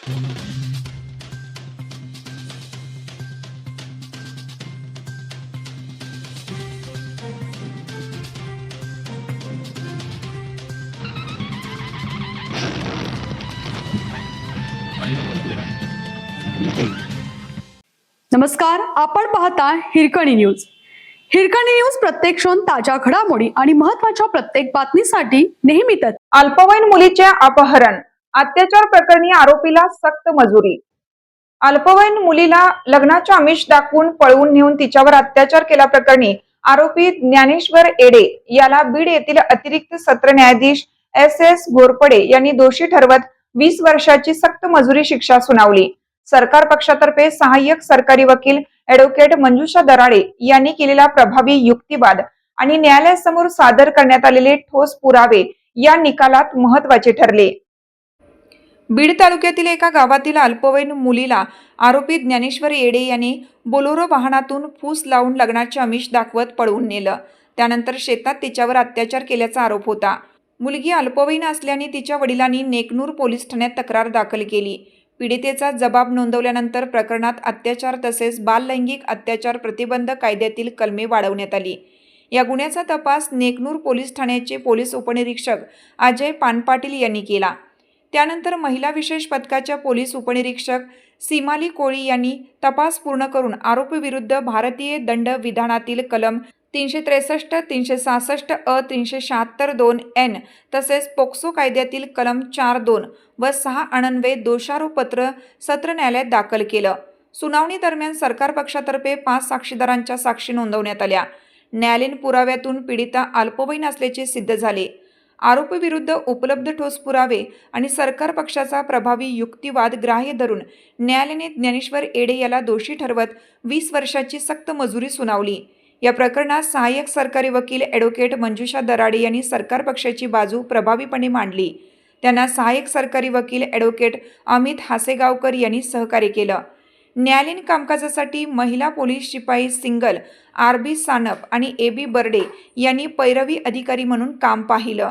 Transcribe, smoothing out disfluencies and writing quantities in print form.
नमस्कार, आपण पाहता हिरकणी न्यूज. हिरकणी न्यूज प्रत्येक क्षण ताज्या घडामोडी आणि महत्त्वाच्या प्रत्येक बातमीसाठी नेहमीच. अल्पवयीन मुलीचे अपहरण, अत्याचार प्रकरणी आरोपीला सक्त मजुरी. अल्पवयीन मुलीला लग्नाचे आमिष दाखवून पळवून नेऊन तिच्यावर अत्याचार केल्याप्रकरणी आरोपी ज्ञानेश्वर येडे याला बीड येथील अतिरिक्त सत्र न्यायाधीश S.S. घोरपडे यांनी दोषी ठरवत 20 वर्षाची सक्त मजुरी शिक्षा सुनावली. सरकार पक्षातर्फे सहाय्यक सरकारी वकील ॲडव्होकेट मंजुषा दराडे यांनी केलेला प्रभावी युक्तिवाद आणि न्यायालयासमोर सादर करण्यात आलेले ठोस पुरावे या निकालात महत्त्वाचे ठरले. बीड तालुक्यातील एका गावातील अल्पवयीन मुलीला आरोपी ज्ञानेश्वर येडे यांनी बोलेरो वाहनातून फूस लावून लग्नाचे आमिष दाखवत पळवून नेलं. त्यानंतर शेतात तिच्यावर अत्याचार केल्याचा आरोप होता. मुलगी अल्पवयीन असल्याने तिच्या वडिलांनी नेकनूर पोलीस ठाण्यात तक्रार दाखल केली. पीडितेचा जबाब नोंदवल्यानंतर प्रकरणात अत्याचार तसेच बाललैंगिक अत्याचार प्रतिबंध कायद्यातील कलमे वाढवण्यात आली. या गुन्ह्याचा तपास नेकनूर पोलीस ठाण्याचे पोलीस उपनिरीक्षक अजय पानपाटील यांनी केला. त्यानंतर महिला विशेष पथकाच्या पोलीस उपनिरीक्षक सीमाली कोळी यांनी तपास पूर्ण करून आरोपीविरुद्ध भारतीय दंड विधानातील कलम 363, 366 अ, 376(2) N तसेच पोक्सो कायद्यातील कलम 4(2) व 6 अन्वये दोषारोपपत्र सत्र न्यायालयात दाखल केलं. सुनावणी दरम्यान सरकार पक्षातर्फे 5 साक्षीदारांच्या साक्षी नोंदवण्यात आल्या. न्यायालयीन पुराव्यातून पीडिता अल्पवयीन असल्याचे सिद्ध झाले. आरोपीविरुद्ध उपलब्ध ठोस पुरावे आणि सरकार पक्षाचा प्रभावी युक्तिवाद ग्राह्य धरून न्यायालयाने ज्ञानेश्वर येडे याला दोषी ठरवत 20 वर्षाची सक्त मजुरी सुनावली. या प्रकरणात सहाय्यक सरकारी वकील ॲडव्होकेट मंजुषा दराडे यांनी सरकार पक्षाची बाजू प्रभावीपणे मांडली. त्यांना सहाय्यक सरकारी वकील ॲडव्होकेट अमित हासेगावकर यांनी सहकार्य केलं. न्यायालयीन कामकाजासाठी महिला पोलीस शिपाई सिंगल R.B. सानप आणि A.B. बर्डे यांनी पैरवी अधिकारी म्हणून काम पाहिलं.